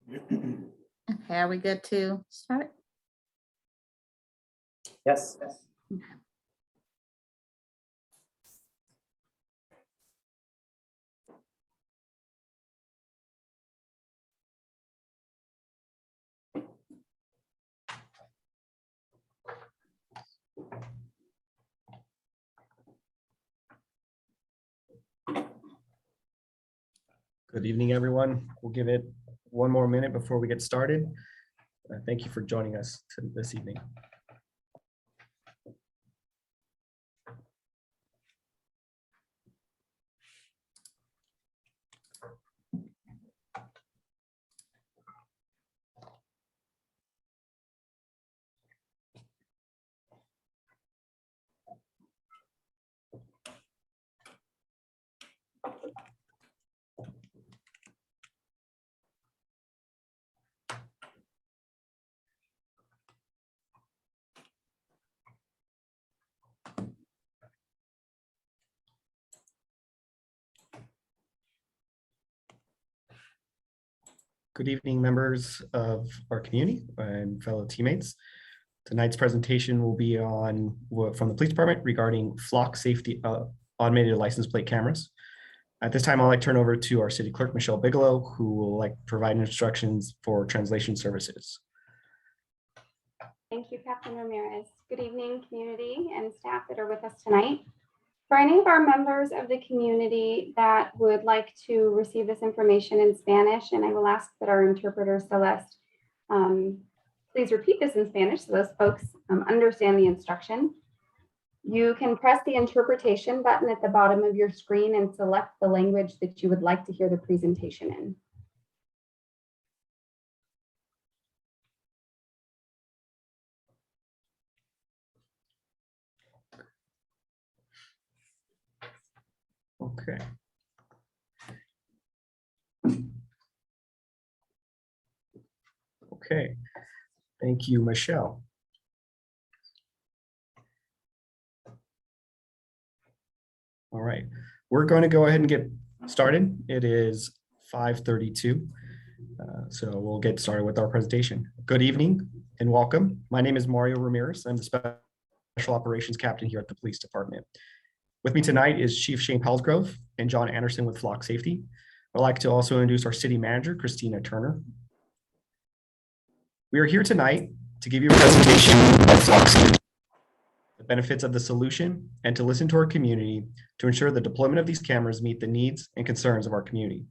Okay, are we good to start? Yes. Good evening, everyone. We'll give it one more minute before we get started. Thank you for joining us this evening. Good evening, members of our community and fellow teammates. Tonight's presentation will be on from the police department regarding flock safety automated license plate cameras. At this time, I'd like to turn over to our city clerk, Michelle Bigelow, who will provide instructions for translation services. Thank you, Captain Ramirez. Good evening, community and staff that are with us tonight. For any of our members of the community that would like to receive this information in Spanish, and I will ask that our interpreter, Celeste, please repeat this in Spanish so those folks understand the instruction. You can press the interpretation button at the bottom of your screen and select the language that you would like to hear the presentation in. Okay. Okay. Thank you, Michelle. All right, we're going to go ahead and get started. It is 5:32, so we'll get started with our presentation. Good evening and welcome. My name is Mario Ramirez. I'm the Special Operations Captain here at the Police Department. With me tonight is Chief Shane Pelsgrove and John Anderson with Flock Safety. I'd like to also introduce our City Manager, Christina Turner. We are here tonight to give you a presentation of Flock Safety, the benefits of the solution, and to listen to our community to ensure the deployment of these cameras meet the needs and concerns of our community.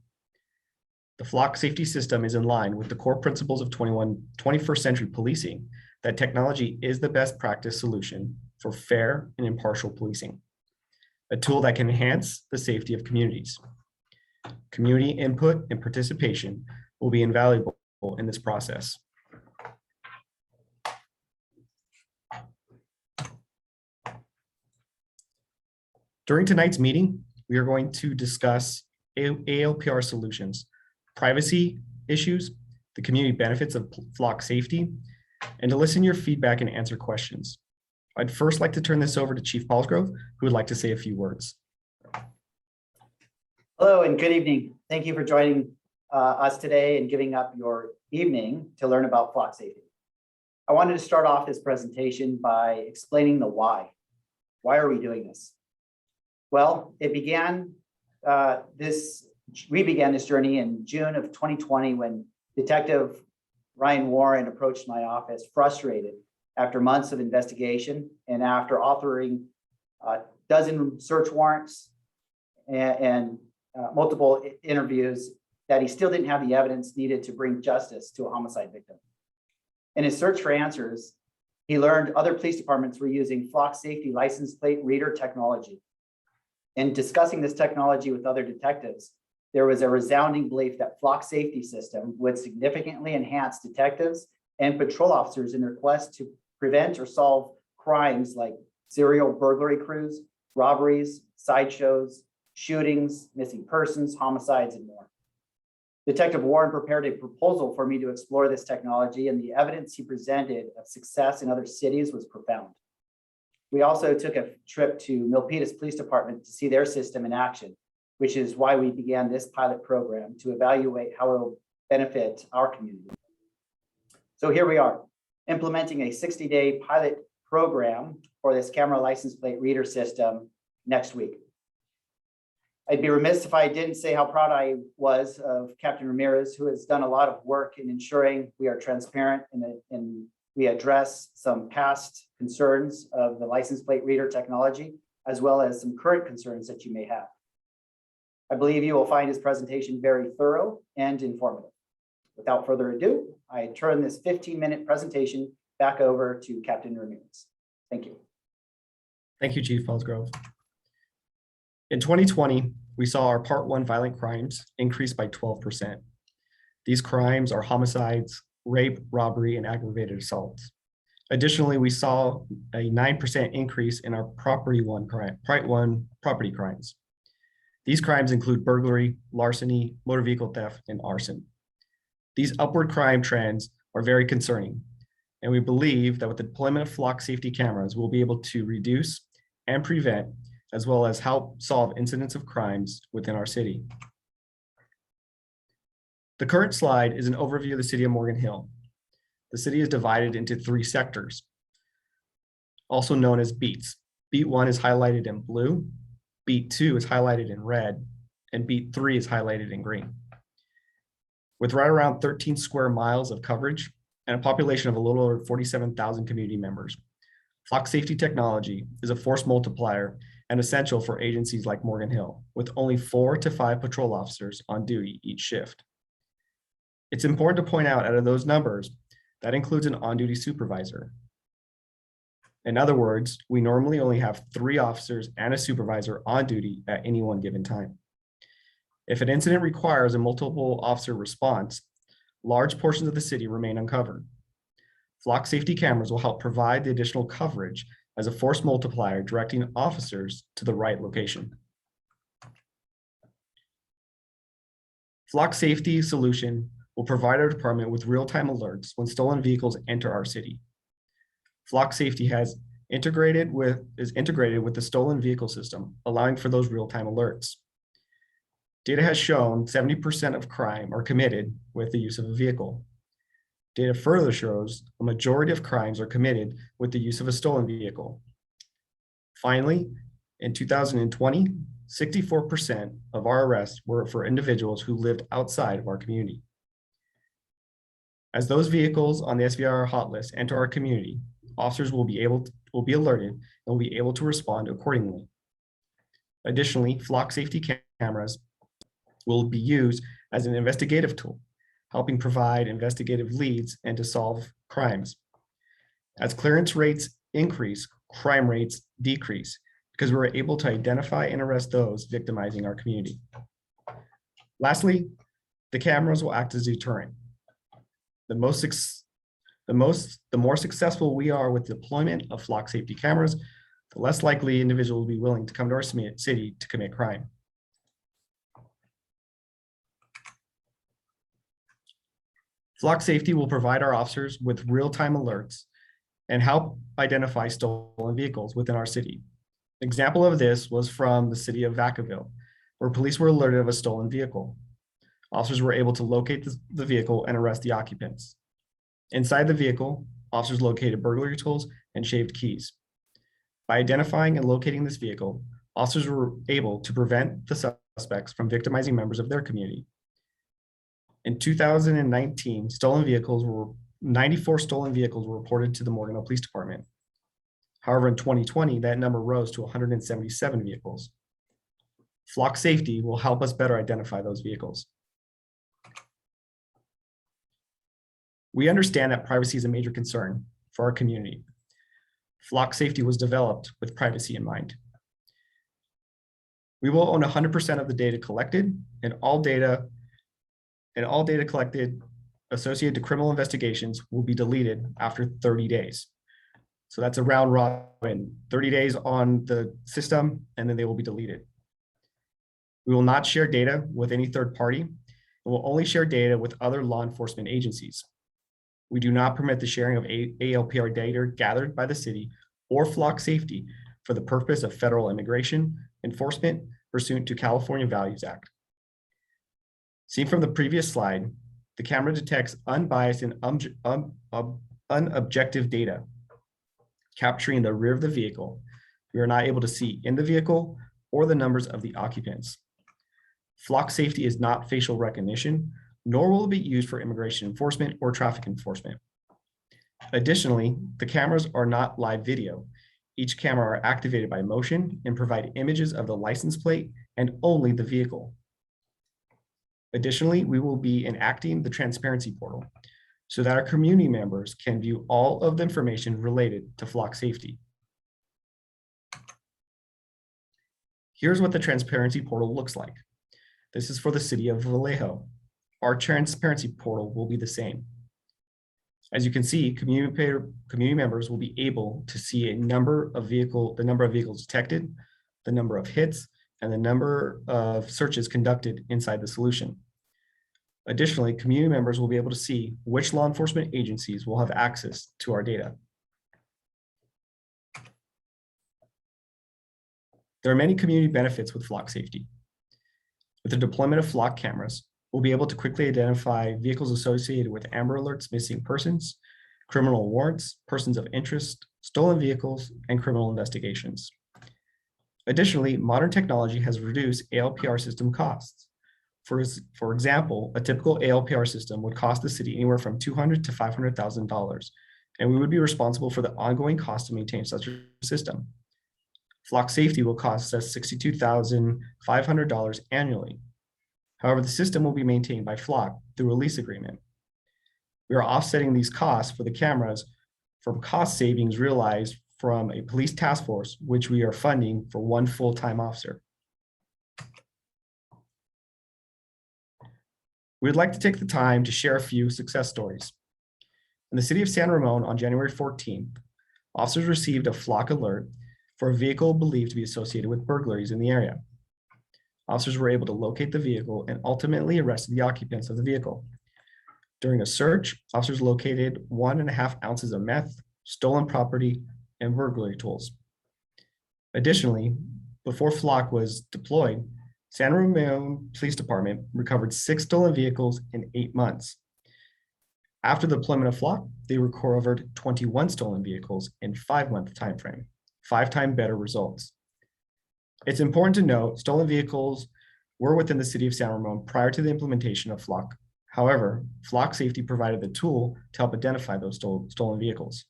The Flock Safety system is in line with the core principles of 21st century policing, that technology is the best practice solution for fair and impartial policing, a tool that can enhance the safety of communities. Community input and participation will be invaluable in this process. During tonight's meeting, we are going to discuss ALPR solutions, privacy issues, the community benefits of flock safety, and to listen to your feedback and answer questions. I'd first like to turn this over to Chief Pelsgrove, who would like to say a few words. Hello and good evening. Thank you for joining us today and giving up your evening to learn about flock safety. I wanted to start off this presentation by explaining the why. Why are we doing this? Well, we began this journey in June of 2020 when Detective Ryan Warren approached my office frustrated after months of investigation and after authoring a dozen search warrants and multiple interviews that he still didn't have the evidence needed to bring justice to a homicide victim. In his search for answers, he learned other police departments were using flock safety license plate reader technology. In discussing this technology with other detectives, there was a resounding belief that flock safety system would significantly enhance detectives and patrol officers in their quest to prevent or solve crimes like serial burglary crews, robberies, sideshows, shootings, missing persons, homicides, and more. Detective Warren prepared a proposal for me to explore this technology, and the evidence he presented of success in other cities was profound. We also took a trip to Milpitas Police Department to see their system in action, which is why we began this pilot program to evaluate how it will benefit our community. So here we are, implementing a 60-day pilot program for this camera license plate reader system next week. I'd be remiss if I didn't say how proud I was of Captain Ramirez, who has done a lot of work in ensuring we are transparent and we address some past concerns of the license plate reader technology, as well as some current concerns that you may have. I believe you will find his presentation very thorough and informative. Without further ado, I turn this 15-minute presentation back over to Captain Ramirez. Thank you. Thank you, Chief Fellsgrove. In 2020, we saw our Part 1 violent crimes increase by 12%. These crimes are homicides, rape, robbery, and aggravated assaults. Additionally, we saw a 9% increase in our Part 1 property crimes. These crimes include burglary, larceny, motor vehicle theft, and arson. These upward crime trends are very concerning, and we believe that with the deployment of flock safety cameras, we'll be able to reduce and prevent, as well as help solve incidents of crimes within our city. The current slide is an overview of the city of Morgan Hill. The city is divided into 3 sectors, also known as beats. Beat 1 is highlighted in blue, beat 2 is highlighted in red, and beat 3 is highlighted in green. With right around 13 square miles of coverage and a population of a little over 47,000 community members, flock safety technology is a force multiplier and essential for agencies like Morgan Hill, with only 4 to 5 patrol officers on duty each shift. It's important to point out of those numbers, that includes an on-duty supervisor. In other words, we normally only have 3 officers and a supervisor on duty at any one given time. If an incident requires a multiple officer response, large portions of the city remain uncovered. Flock safety cameras will help provide the additional coverage as a force multiplier, directing officers to the right location. Flock safety solution will provide our department with real-time alerts when stolen vehicles enter our city. Flock safety is integrated with the stolen vehicle system, allowing for those real-time alerts. Data has shown 70% of crime are committed with the use of a vehicle. Data further shows a majority of crimes are committed with the use of a stolen vehicle. Finally, in 2020, 64% of our arrests were for individuals who lived outside of our community. As those vehicles on the SVR hot list enter our community, officers will be alerted and will be able to respond accordingly. Additionally, flock safety cameras will be used as an investigative tool, helping provide investigative leads and to solve crimes. As clearance rates increase, crime rates decrease because we're able to identify and arrest those victimizing our community. Lastly, the cameras will act as a deterrent. The more successful we are with deployment of flock safety cameras, the less likely individuals will be willing to come to our city to commit crime. Flock safety will provide our officers with real-time alerts and help identify stolen vehicles within our city. An example of this was from the city of Vacaville, where police were alerted of a stolen vehicle. Officers were able to locate the vehicle and arrest the occupants. Inside the vehicle, officers located burglary tools and shaved keys. By identifying and locating this vehicle, officers were able to prevent the suspects from victimizing members of their community. In 2019, 94 stolen vehicles were reported to the Morgan Hill Police Department. However, in 2020, that number rose to 177 vehicles. Flock safety will help us better identify those vehicles. We understand that privacy is a major concern for our community. Flock safety was developed with privacy in mind. We will own 100% of the data collected, and all data collected associated to criminal investigations will be deleted after 30 days. So that's a round robin, 30 days on the system, and then they will be deleted. We will not share data with any third party, and will only share data with other law enforcement agencies. We do not permit the sharing of ALPR data gathered by the city or flock safety for the purpose of federal immigration enforcement pursuant to California Values Act. Seen from the previous slide, The camera detects unbiased and unobjective data, capturing the rear of the vehicle. We are not able to see in the vehicle or the numbers of the occupants. Flock safety is not facial recognition, nor will it be used for immigration enforcement or traffic enforcement. Additionally, the cameras are not live video. Each camera are activated by motion and provide images of the license plate and only the vehicle. Additionally, we will be enacting the transparency portal so that our community members can view all of the information related to flock safety. Here's what the transparency portal looks like. This is for the city of Vallejo. Our transparency portal will be the same. As you can see, community members will be able to see the number of vehicles detected, the number of hits, and the number of searches conducted inside the solution. Additionally, community members will be able to see which law enforcement agencies will have access to our data. There are many community benefits with flock safety. With the deployment of flock cameras, we'll be able to quickly identify vehicles associated with Amber Alerts, missing persons, criminal warrants, persons of interest, stolen vehicles, and criminal investigations. Additionally, modern technology has reduced ALPR system costs. For example, a typical ALPR system would cost the city anywhere from $200,000 to $500,000, and we would be responsible for the ongoing cost to maintain such a system. Flock safety will cost us $62,500 annually. However, the system will be maintained by Flock through a lease agreement. We are offsetting these costs for the cameras from cost savings realized from a police task force, which we are funding for one full-time officer. We'd like to take the time to share a few success stories. In the city of San Ramon on January 14th, officers received a Flock alert for a vehicle believed to be associated with burglaries in the area. Officers were able to locate the vehicle and ultimately arrested the occupants of the vehicle. During a search, officers located 1.5 ounces of meth, stolen property, and burglary tools. Additionally, before Flock was deployed, San Ramon Police Department recovered 6 stolen vehicles in 8 months. After the deployment of Flock, they recovered 21 stolen vehicles in 5-month time frame, 5 times better results. It's important to note stolen vehicles were within the city of San Ramon prior to the implementation of Flock. However, Flock Safety provided the tool to help identify those stolen vehicles.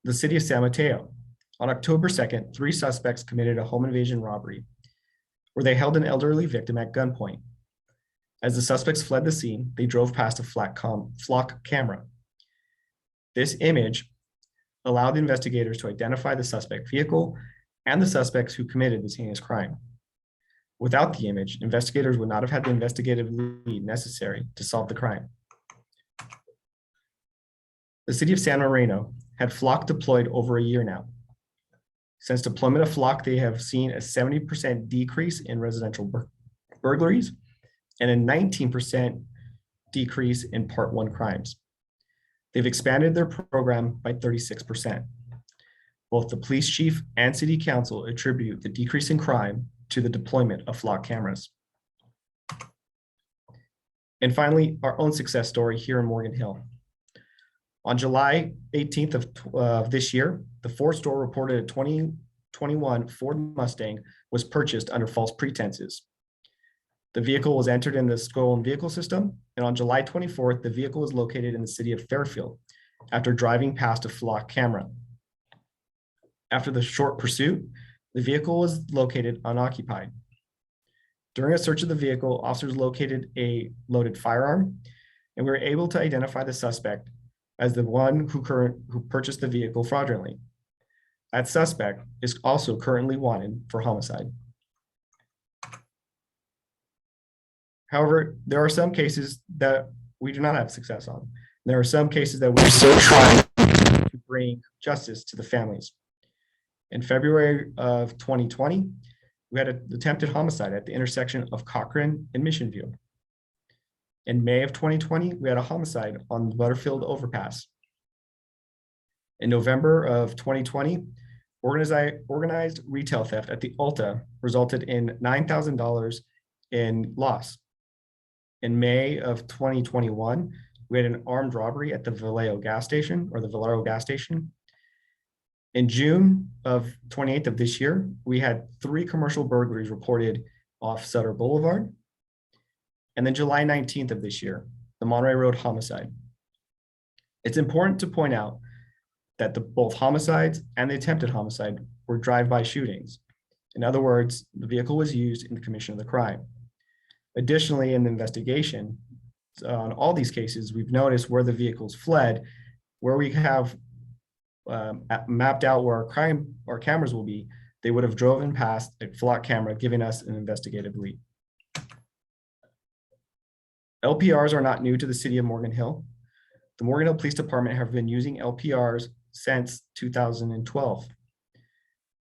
The city of San Mateo. On October 2nd, 3 suspects committed a home invasion robbery where they held an elderly victim at gunpoint. As the suspects fled the scene, they drove past a Flock camera. This image allowed the investigators to identify the suspect vehicle and the suspects who committed this heinous crime. Without the image, investigators would not have had the investigative lead necessary to solve the crime. The city of San Marino had Flock deployed over a year now. Since deployment of Flock, they have seen a 70% decrease in residential burglaries and a 19% decrease in Part 1 crimes. They've expanded their program by 36%. Both the police chief and city council attribute the decrease in crime to the deployment of Flock cameras. And finally, our own success story here in Morgan Hill. On July 18th of this year, the Ford store reported a 2021 Ford Mustang was purchased under false pretenses. The vehicle was entered in the stolen vehicle system, and on July 24th, the vehicle was located in the city of Fairfield after driving past a Flock camera. After the short pursuit, the vehicle was located unoccupied. During a search of the vehicle, officers located a loaded firearm, and we were able to identify the suspect as the one who purchased the vehicle fraudulently. That suspect is also currently wanted for homicide. However, there are some cases that we do not have success on. There are some cases that we're still trying to bring justice to the families. In February of 2020, we had an attempted homicide at the intersection of Cochrane and Mission View. In May of 2020, we had a homicide on the Butterfield overpass. In November of 2020, organized retail theft at the Ulta resulted in $9,000 in loss. In May of 2021, we had an armed robbery at the Vallejo gas station, or the Valero gas station. In June of 28th of this year, we had 3 commercial burglaries reported off Sutter Boulevard. And then July 19th of this year, the Monterey Road homicide. It's important to point out that both homicides and the attempted homicide were drive-by shootings. In other words, the vehicle was used in the commission of the crime. Additionally, in the investigation on all these cases, we've noticed where the vehicles fled, where we have mapped out where our cameras will be, they would have driven past a flock camera, giving us an investigative lead. LPRs are not new to the city of Morgan Hill. The Morgan Hill Police Department have been using LPRs since 2012.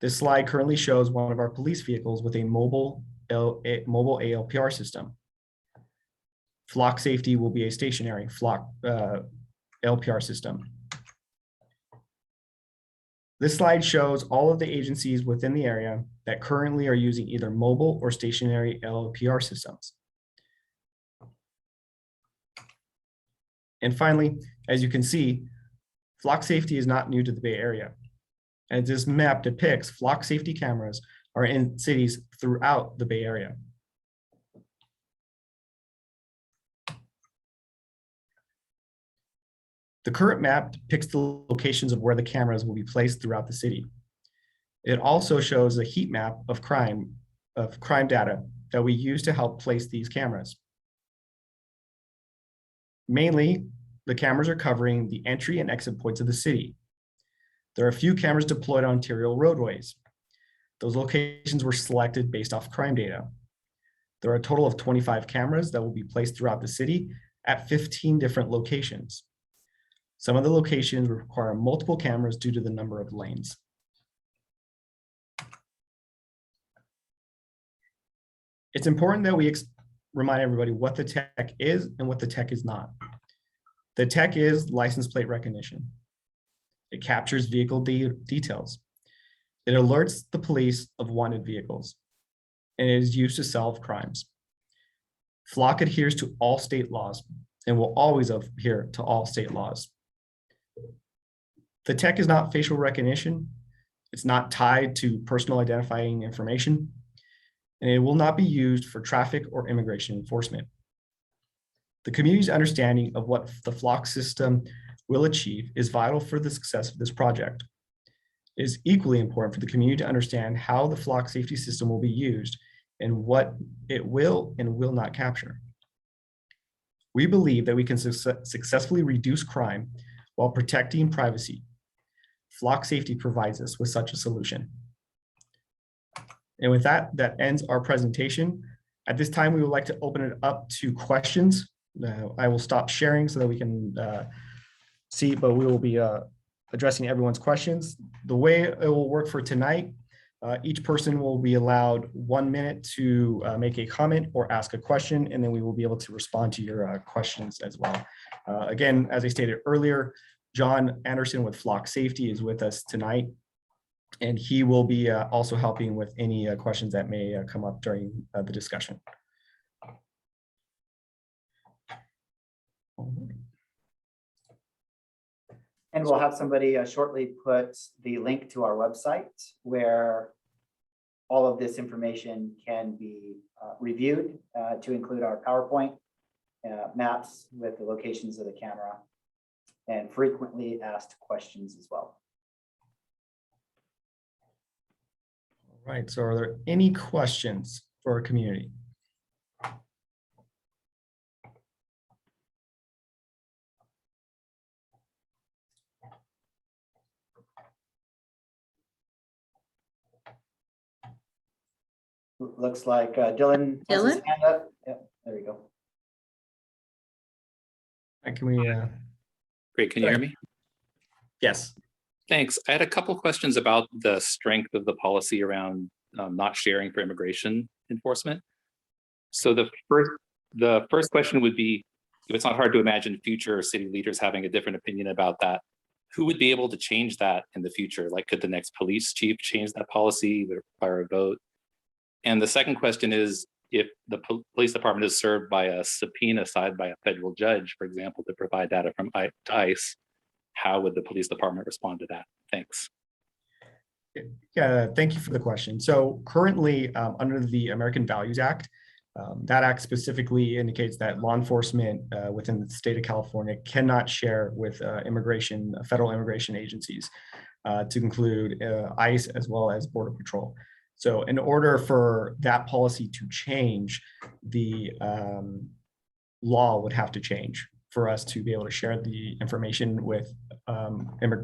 This slide currently shows one of our police vehicles with a mobile ALPR system. Flock safety will be a stationary flock LPR system. This slide shows all of the agencies within the area that currently are using either mobile or stationary LPR systems. And finally, as you can see, flock safety is not new to the Bay Area. As this map depicts, flock safety cameras are in cities throughout the Bay Area. The current map depicts the locations of where the cameras will be placed throughout the city. It also shows a heat map of crime data that we use to help place these cameras. Mainly, the cameras are covering the entry and exit points of the city. There are a few cameras deployed on arterial roadways. Those locations were selected based off crime data. There are a total of 25 cameras that will be placed throughout the city at 15 different locations. Some of the locations require multiple cameras due to the number of lanes. It's important that we remind everybody what the tech is and what the tech is not. The tech is license plate recognition. It captures vehicle details. It alerts the police of wanted vehicles, and it is used to solve crimes. Flock adheres to all state laws and will always adhere to all state laws. The tech is not facial recognition. It's not tied to personal identifying information, and it will not be used for traffic or immigration enforcement. The community's understanding of what the flock system will achieve is vital for the success of this project. It is equally important for the community to understand how the flock safety system will be used and what it will and will not capture. We believe that we can successfully reduce crime while protecting privacy. Flock safety provides us with such a solution. And with that, that ends our presentation. At this time, we would like to open it up to questions. I will stop sharing so that we can see, but we will be addressing everyone's questions. The way it will work for tonight, each person will be allowed 1 minute to make a comment or ask a question, and then we will be able to respond to your questions as well. Again, as I stated earlier, John Anderson with Flock Safety is with us tonight, and he will be also helping with any questions that may come up during the discussion. And we'll have somebody shortly put the link to our website where all of this information can be reviewed to include our PowerPoint maps with the locations of the camera and frequently asked questions as well. All right, so are there any questions for our community? Looks like Dylan has his hand up. Yep, there you go. Can we? Great, can you hear me? Yes. Thanks. I had a couple questions about the strength of the policy around not sharing for immigration enforcement. So the first question would be, it's not hard to imagine future city leaders having a different opinion about that. Who would be able to change that in the future? Like, could the next police chief change that policy? Would it require a vote? And the second question is, if the police department is served by a subpoena signed by a federal judge, for example, to provide data from to ICE, how would the police department respond to that? Thanks. Yeah, thank you for the question. So currently, under the American Values Act, that act specifically indicates that law enforcement within the state of California cannot share with federal immigration agencies, to include ICE as well as Border Patrol. So in order for that policy to change, the law would have to change for us to be able to share the information with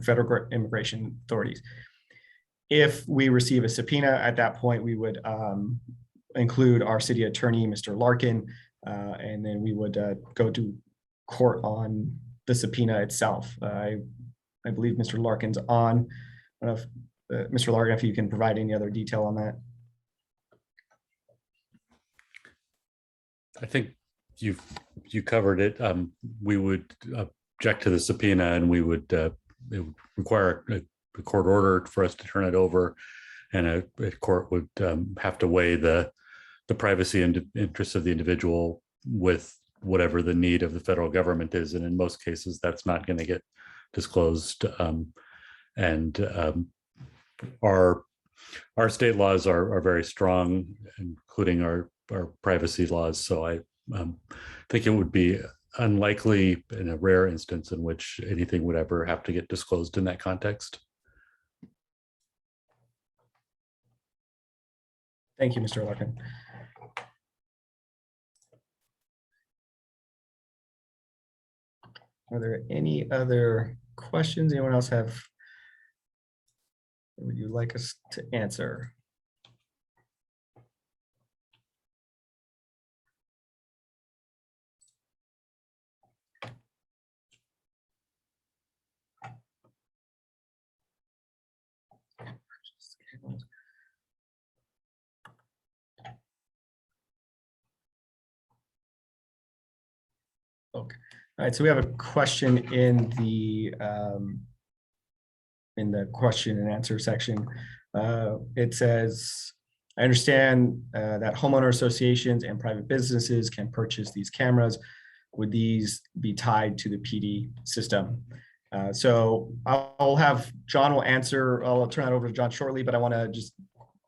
federal immigration authorities. If we receive a subpoena, at that point, we would include our city attorney, Mr. Larkin, and then we would go to court on the subpoena itself. I believe Mr. Larkin's on. I don't know if, Mr. Larkin, if you can provide any other detail on that. I think you covered it. We would object to the subpoena, and it would require a court order for us to turn it over, and a court would have to weigh the privacy and interests of the individual with whatever the need of the federal government is, and in most cases, that's not going to get disclosed. Our state laws are very strong, including our privacy laws. So I think it would be unlikely, in a rare instance, in which anything would ever have to get disclosed in that context. Thank you, Mr. Larkin. Are there any other questions? Anyone else have? Would you like us to answer? Okay. All right. So we have a question in the question and answer section. It says, I understand that homeowner associations and private businesses can purchase these cameras. Would these be tied to the PD system? So I'll have John will answer. I'll turn that over to John shortly, but I want to just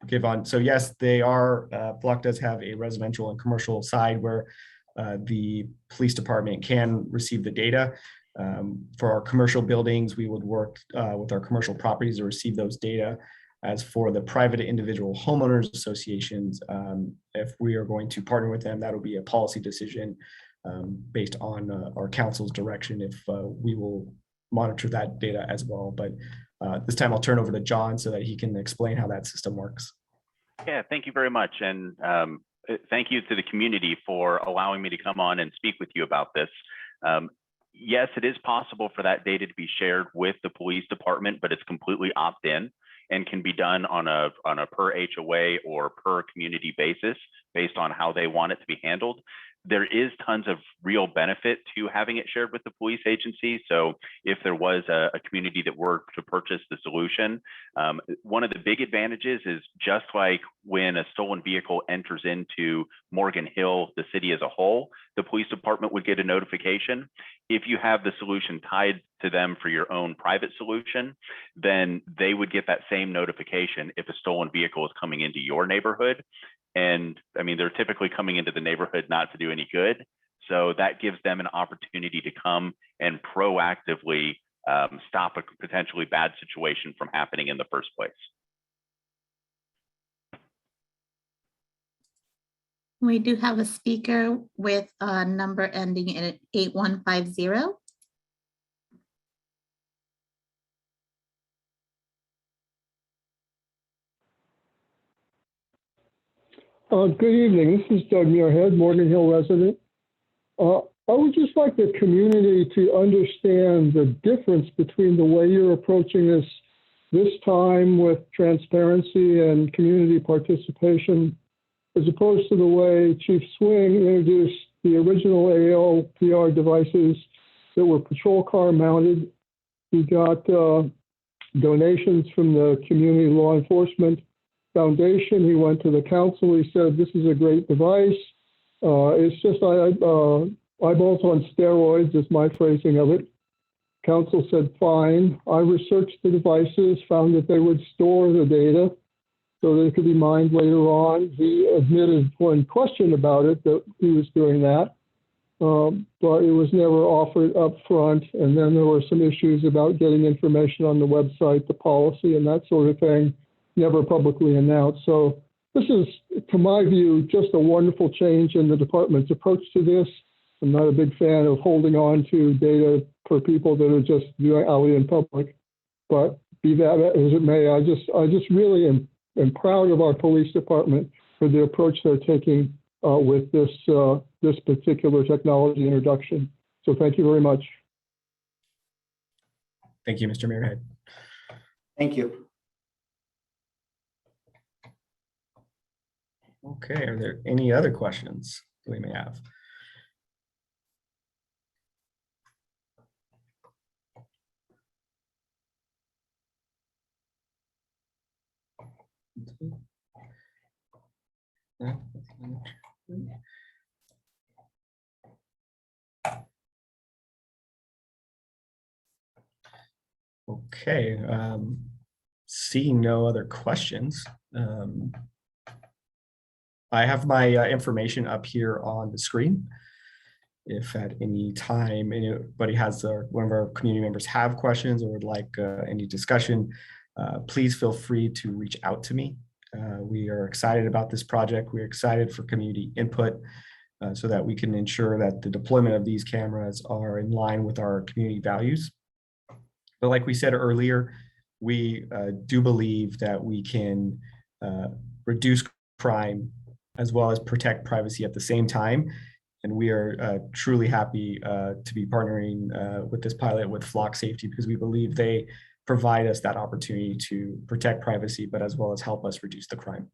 give on. So yes, they are. Block does have a residential and commercial side where the police department can receive the data. For our commercial buildings, we would work with our commercial properties to receive those data. As for the private individual homeowners associations, if we are going to partner with them, that'll be a policy decision based on our council's direction if we will monitor that data as well. But this time I'll turn over to John so that he can explain how that system works. Yeah, thank you very much. And thank you to the community for allowing me to come on and speak with you about this. Yes, it is possible for that data to be shared with the police department, but it's completely opt-in and can be done on a per HOA or per community basis based on how they want it to be handled. There is tons of real benefit to having it shared with the police agency. So if there was a community that were to purchase the solution, one of the big advantages is just like when a stolen vehicle enters into Morgan Hill, the city as a whole, the police department would get a notification. If you have the solution tied to them for your own private solution, then they would get that same notification if a stolen vehicle is coming into your neighborhood. And I mean, they're typically coming into the neighborhood not to do any good. So that gives them an opportunity to come and proactively stop a potentially bad situation from happening in the first place. We do have a speaker with a number ending in 8150. Good evening. This is Doug Muirhead, Morgan Hill resident. I would just like the community to understand the difference between the way you're approaching this time with transparency and community participation, as opposed to the way Chief Swing introduced the original ALPR devices that were patrol car mounted. We got donations from the community law enforcement foundation. He went to the council. He said, this is a great device. It's just eyeballs on steroids is my phrasing of it. Council said, fine. I researched the devices, found that they would store the data so they could be mined later on. He admitted when questioned about it that he was doing that, but it was never offered up front. And then there were some issues about getting information on the website, the policy, and that sort of thing, never publicly announced. So this is, to my view, just a wonderful change in the department's approach to this. I'm not a big fan of holding on to data for people that are just out in public, but be that as it may, I just really am proud of our police department for the approach they're taking with this this particular technology introduction. So thank you very much. Thank you, Mr. Muirhead. Thank you. Okay, are there any other questions that we may have? Okay, seeing no other questions, I have my information up here on the screen. If at any time anybody has one of our community members have questions or would like any discussion, please feel free to reach out to me. We are excited about this project. We're excited for community input so that we can ensure that the deployment of these cameras are in line with our community values. But like we said earlier, we do believe that we can reduce crime as well as protect privacy at the same time. And we are truly happy to be partnering with this pilot with Flock Safety, because we believe they provide us that opportunity to protect privacy, but as well as help us reduce the crime.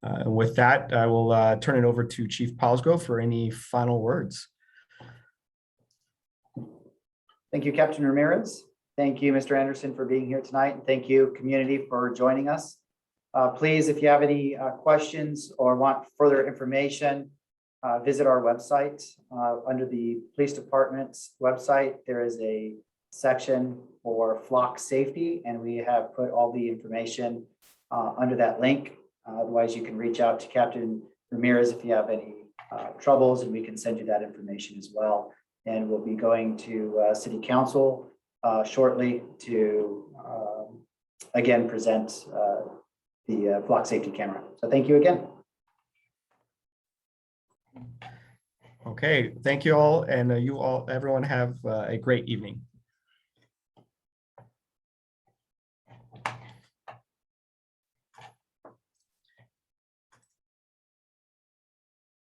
And with that, I will turn it over to Chief Palsgrove for any final words. Thank you, Captain Ramirez. Thank you, Mr. Anderson, for being here tonight. And thank you, community, for joining us. Please, if you have any questions or want further information, visit our website. Under the police department's website, there is a section for Flock Safety, and we have put all the information under that link. Otherwise, you can reach out to Captain Ramirez if you have any troubles, and we can send you that information as well. And we'll be going to City Council shortly to again present the Flock Safety camera. So thank you again. Okay, thank you all, and everyone have a great evening.